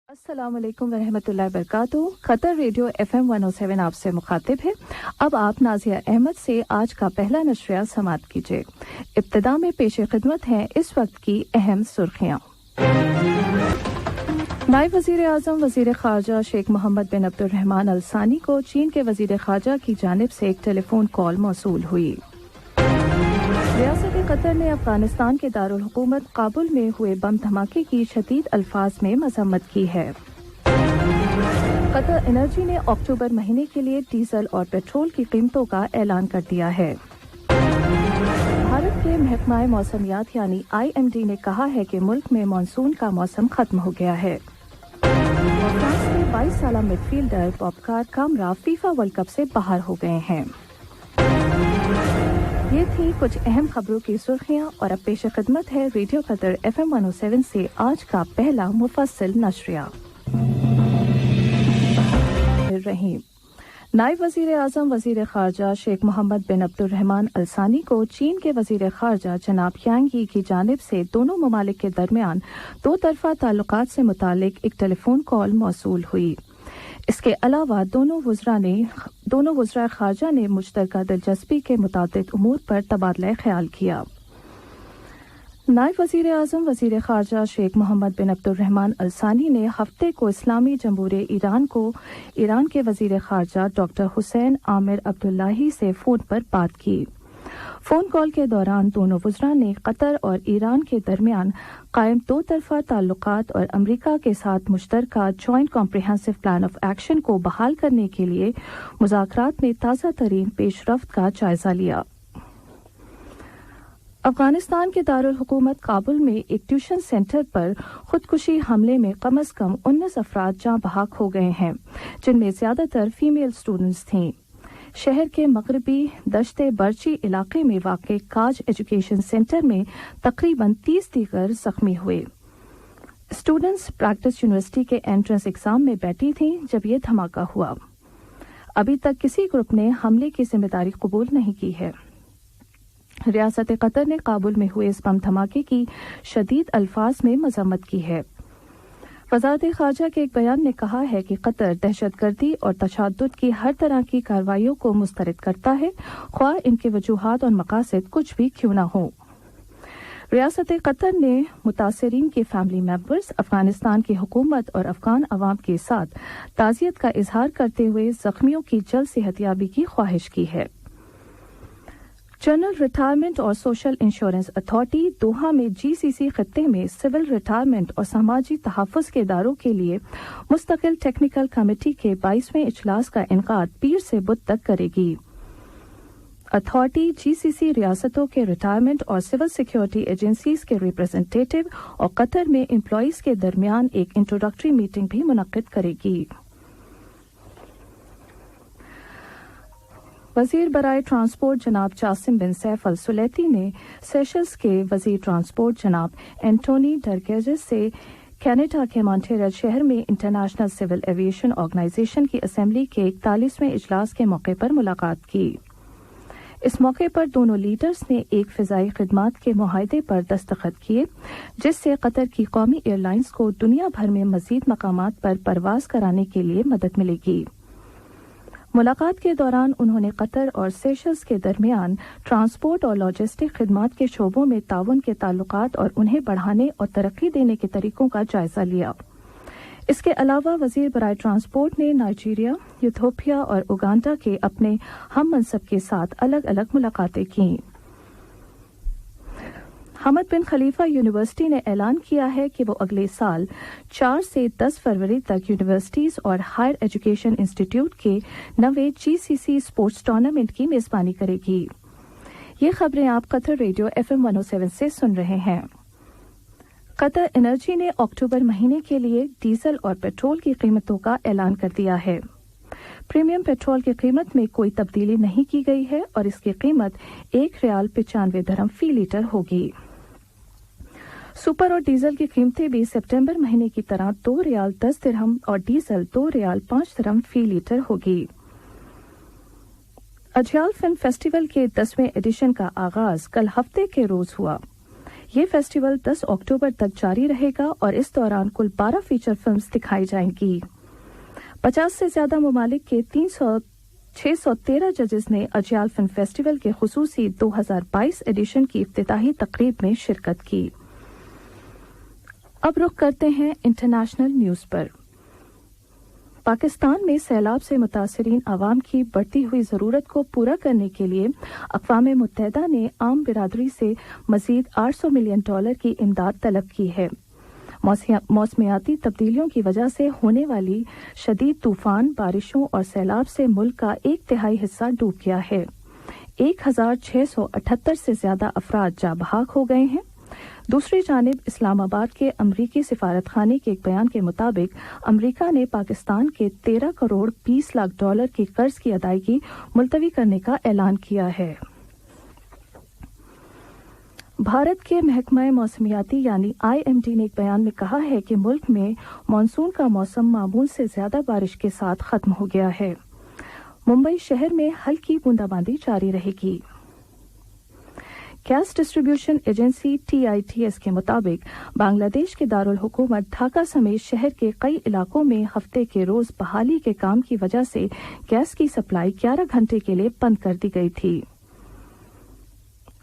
अस्सलाम वालेकुम वरहमतुल्लाहि वबरकातुहू। खतर रेडियो FM 107 आपसे मुखातिब है। अब आप नाजिया अहमद से आज का पहला नशरिया समाअत कीजिए। इब्तिदा में पेश खिदमत हैं इस वक्त की अहम सुर्खियाँ। नायब वज़ीर आज़म वज़ीर ख़ारजा शेख मोहम्मद बिन अब्दुर्रहमान अल सानी को चीन के वज़ीर ख़ारजा की जानिब से एक टेलीफोन कॉल मौसूल हुई। रियासत कतर ने अफगानिस्तान के दारुल हुकूमत काबुल में हुए बम धमाके की शदीद अल्फाज में मजम्मत की है। कतर एनर्जी ने अक्टूबर महीने के लिए डीजल और पेट्रोल की कीमतों का ऐलान कर दिया है। भारत के महकमा मौसमियात यानी IMD ने कहा है कि मुल्क में मानसून का मौसम खत्म हो गया है। और फ्रांस के 22 साला midfielder Boubacar Kamara FIFA world cup से बाहर हो गए हैं। ये थी कुछ अहम खबरों की सुर्खियां और अब पेश खिदमत है रेडियो कतर FM 107 से आज का पहला मुफस्सिल नशरिया। नायब वज़ीर आज़म वज़ीर ख़ारजा शेख मोहम्मद बिन अब्दुर्रहमान अल सानी को चीन के वज़ीर ख़ारजा जनाब यांग यी की जानिब से दोनों ममालिक के दरमियान दो तरफ़ा ताल्लुकात से मुतालिक एक टेलीफोन कॉल मौसूल हुई। इसके अलावा दोनों वज़रा ख़ारजा ने मुश्तरका दिलचस्पी के मुताबिक उमूर पर तबादला ख्याल किया। नायब वज़ीर आज़म वज़ीर ख़ारजा शेख मोहम्मद बिन अब्दुर्रहमान अल सानी ने हफ्ते को इस्लामी जमहूरियत ईरान के वज़ीर ख़ारजा डॉक्टर हुसैन आमिर अब्दुल्लाही से फ़ोन पर बात की। फ़ोन कॉल के दौरान दोनों वज़रा ने कतर और ईरान के दरमियान कायम दो तरफ़ा ताल्लुकात और अमरीका के साथ मुश्तरका joint comprehensive plan of action को बहाल करने के लिए मुज़ाकरात में ताज़ा तरीन पेशरफ्त का जायजा लिया। अफगानिस्तान के दारुल हुकूमत काबुल में एक ट्यूशन सेंटर पर खुदकुशी हमले में कम से कम 19 अफराद जाँ बहक हो गए हैं, जिनमें ज्यादातर फीमेल स्टूडेंट्स थीं। शहर के मगरबी दश्ते बर्ची इलाके में वाक़े काज एजुकेशन सेंटर में तकरीबन 30 दीगर जख्मी हुए। स्टूडेंट्स प्रैक्टिस यूनिवर्सिटी के एंट्रेंस एग्जाम में बैठी थीं जब ये धमाका हुआ। अभी तक किसी ग्रुप ने हमले की जिम्मेदारी कबूल नहीं की है। रियासत कतर ने काबुल में हुए इस बम धमाके की शदीद अल्फाज में मजम्मत की है। वज़ारत ख़ारजा के एक बयान ने कहा है कि कतर दहशतगर्दी और तशद्दुद की हर तरह की कार्रवाइयों को मुस्तरद करता है, ख्वाह इनके वजूहात और मकासद कुछ भी क्यों न हो। रियासत कतर ने मुतासरीन के फैमिली मेंबर्स, अफगानिस्तान की हुकूमत और अफगान अवाम के साथ ताज़ियत का इजहार करते हुए जख्मियों की जल्द सेहतयाबी की ख्वाहिश की है। जनरल रिटायरमेंट और सोशल इंश्योरेंस अथॉरिटी दोहा में GCC खत्ते में सिविल रिटायरमेंट और समाजी तहफ़्फ़ुज़ के इदारों के लिए मुस्तकिल टेक्निकल कमेटी के 22वें इजलास का इनकाद पीर से बुध तक करेगी। अथॉरिटी GCC रियासतों के रिटायरमेंट और सिविल सिक्योरिटी एजेंसीज के रिप्रेजेंटेटिव और कतर में एम्प्लॉइज के दरमियान एक इंट्रोडक्टरी मीटिंग भी मुनक्किद करेगी। वज़ीर बराए ट्रांसपोर्ट जनाब जासिम बिन सैफ अल सुलैती ने सेशल्स के वज़ीर ट्रांसपोर्ट जनाब एंटोनी डरगेजिस से कनाडा के मॉन्ट्रियल शहर में इंटरनेशनल सिविल एविएशन ऑर्गेनाइजेशन की असेंबली के 41वें इजलास के मौके पर मुलाकात की। इस मौके पर दोनों लीडर्स ने एक फ़िज़ाई खिदमात के मुआहदे पर दस्तखत किए, जिससे कतर की कौमी एयरलाइंस को दुनिया भर में मज़ीद मकामात पर परवाज कराने के लिए मदद मिलेगी। मुलाकात के दौरान उन्होंने कतर और सेशल्स के दरमियान ट्रांसपोर्ट और लॉजिस्टिक खिदमात के शोबों में ताउन के ताल्लुकात और उन्हें बढ़ाने और तरक्की देने के तरीकों का जायजा लिया। इसके अलावा वज़ीर बराए ट्रांसपोर्ट ने नाइजीरिया, इथियोपिया और उगांडा के अपने हम मनसब के साथ अलग अलग मुलाकातें कीं। हमद बिन खलीफा यूनिवर्सिटी ने ऐलान किया है कि वो अगले साल 4 से 10 फरवरी तक यूनिवर्सिटीज और हायर एजुकेशन इंस्टीट्यूट के नवे GCC स्पोर्ट्स टूर्नामेंट की मेजबानी करेगी। ये खबरें आप कतर रेडियो FM 107 से सुन रहे हैं। कतर एनर्जी ने अक्टूबर महीने के लिए डीजल और पेट्रोल की कीमतों का ऐलान कर दिया है। प्रीमियम पेट्रोल की कीमत में कोई तब्दीली नहीं की गई है और इसकी कीमत 1 रियाल 95 दिरहम फी लीटर होगी। सुपर और डीजल की कीमतें भी सितंबर महीने की तरह 2 रियाल 10 दिरहम और डीजल 2 रियाल 5 दिरहम फी लीटर होगी। अजयाल फिल्म फेस्टिवल के 10वें एडिशन का आगाज कल हफ्ते के रोज हुआ। ये फेस्टिवल 10 अक्टूबर तक जारी रहेगा और इस दौरान कुल 12 फीचर फिल्म्स दिखाई जाएंगी। 50 से ज्यादा ममालिक के 613 जजेस ने अजयाल फिल्म फेस्टिवल के खुसूसी 2022 एडिशन की इफ्तिताही तकरीब में शिरकत की। अब रुख करते हैं इंटरनेशनल न्यूज पर। पाकिस्तान में सैलाब से मुतासरीन आवाम की बढ़ती हुई ज़रूरत को पूरा करने के लिए अक़वाम मुत्तहिदा ने आम बिरादरी से मज़ीद $800 मिलियन की इमदाद तलब की है। मौसमियाती तब्दीलियों की वजह से होने वाली शदीद तूफान, बारिशों और सैलाब से मुल्क का 1/3 हिस्सा डूब गया है। 1678 से ज्यादा अफराद जाँ बहक हो गए हैं। दूसरी जानिब इस्लामाबाद के अमरीकी सिफारतखाने के एक बयान के मुताबिक अमरीका ने पाकिस्तान के $13 करोड़ 20 लाख की कर्ज की अदायगी मुलतवी करने का ऐलान किया है। भारत के महकमा मौसमियाती यानी IMD ने एक बयान में कहा है कि मुल्क में मानसून का मौसम मामूल से ज्यादा बारिश के साथ खत्म हो गया है। मुंबई शहर में हल्की बूंदाबांदी जारी रहेगी। गैस डिस्ट्रीब्यूशन एजेंसी TITS के मुताबिक बांग्लादेश के दारुल हुकूमत ढाका समेत शहर के कई इलाकों में हफ्ते के रोज बहाली के काम की वजह से गैस की सप्लाई 11 घंटे के लिए बंद कर दी गई थी।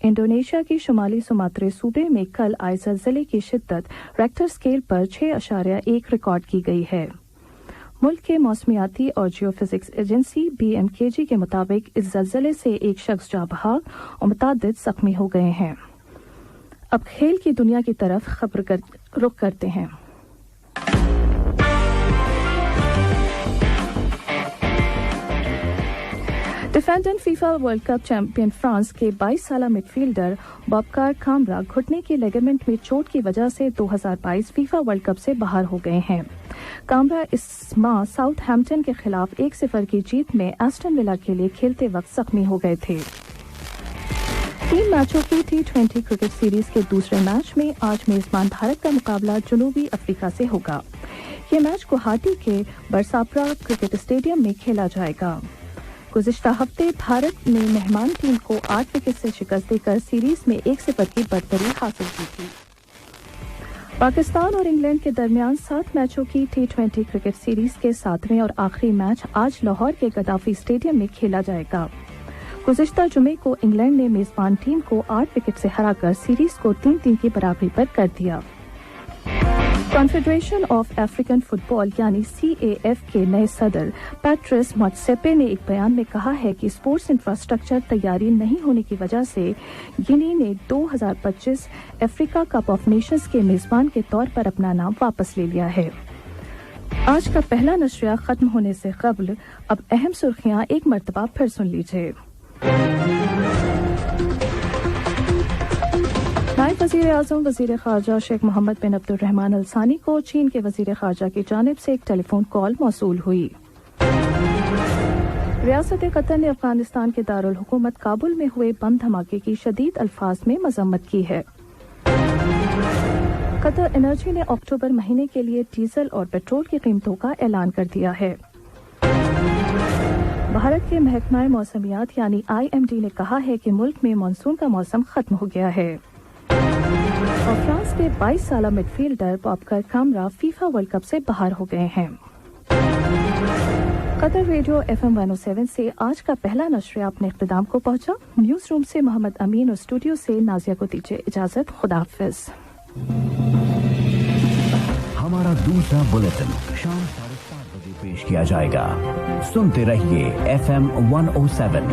इंडोनेशिया की शुमाली सुमात्रे सूबे में कल आए ज़लज़ले की शिद्दत रेक्टर स्केल पर 6.1 रिकॉर्ड की गई है। मुल्क के मौसमियाती और जियोफिजिक्स एजेंसी BMKG के मुताबिक इस ज़लज़ले से एक शख्स जाँ बहक और मुतादिद जख्मी हो गए हैं। अब खेल की दुनिया की तरफ रुख करते हैं। Defending FIFA world cup champion France के 22 साला मिडफील्डर बॉबकार कामरा घुटने के लिगामेंट में चोट की वजह से 2022 फीफा वर्ल्ड कप से बाहर हो गए हैं। कामरा इस माह साउथहैम्पटन के खिलाफ 1-0 की जीत में एस्टन विला के लिए खेलते वक्त जख्मी हो गए थे। 3 मैचों की T20 क्रिकेट सीरीज के दूसरे मैच में आज मेजबान भारत का मुकाबला जनूबी अफ्रीका से होगा। ये मैच गुवाहाटी के बरसापरा क्रिकेट स्टेडियम में खेला जाएगा। गुज़िश्ता हफ्ते भारत ने मेहमान टीम को 8 विकेट से शिकस्त देकर सीरीज में 1-0 की बढ़तरी हासिल की थी। पाकिस्तान और इंग्लैंड के दरमियान 7 मैचों की T20 क्रिकेट सीरीज के 7वें और आखिरी मैच आज लाहौर के गद्दाफी स्टेडियम में खेला जाएगा। गुज़िश्ता जुमे को इंग्लैंड ने मेजबान टीम को 8 विकेट से हराकर सीरीज को 3-3 की बराबरी पर कर दिया। कॉन्फेडरेशन ऑफ अफ्रीकन फुटबॉल यानी CAF के नए सदर पैट्रिस मोत्सेपे ने एक बयान में कहा है कि स्पोर्ट्स इंफ्रास्ट्रक्चर तैयारी नहीं होने की वजह से गिनी ने 2025 अफ्रीका कप ऑफ नेशंस के मेजबान के तौर पर अपना नाम वापस ले लिया है। आज का पहला नशरिया खत्म होने से कबल अब अहम सुर्खियां एक मर्तबा फिर सुन लीजिए। नायब वज़ीर आज़म वज़ीर ख़ारजा शेख मोहम्मद बिन अब्दुर्रहमान अल सानी को चीन के वज़ीर ख़ारजा की जानिब से एक टेलीफोन कॉल मौसूल हुई। रियासत कतर ने अफगानिस्तान के दारुल हुकूमत काबुल में हुए बम धमाके की शदीद अल्फाज में मज़म्मत की है। कतर एनर्जी ने अक्टूबर महीने के लिए डीजल और पेट्रोल की कीमतों का ऐलान कर दिया है। भारत के महकमा मौसमियात यानी IMD ने कहा है कि मुल्क में मानसून का मौसम खत्म हो गया है। और फ्रांस के 22 साला midfielder Boubacar Kamara FIFA world cup से बाहर हो गए हैं। कतर रेडियो FM 107 से आज का पहला नशरिया अपने इख्तिताम को पहुंचा। न्यूज रूम से मोहम्मद अमीन और स्टूडियो से नाजिया को दीजिए इजाजत। खुदा हाफिज। हमारा दूसरा बुलेटिन शाम 7:30 बजे पेश किया जाएगा। सुनते रहिए FM 107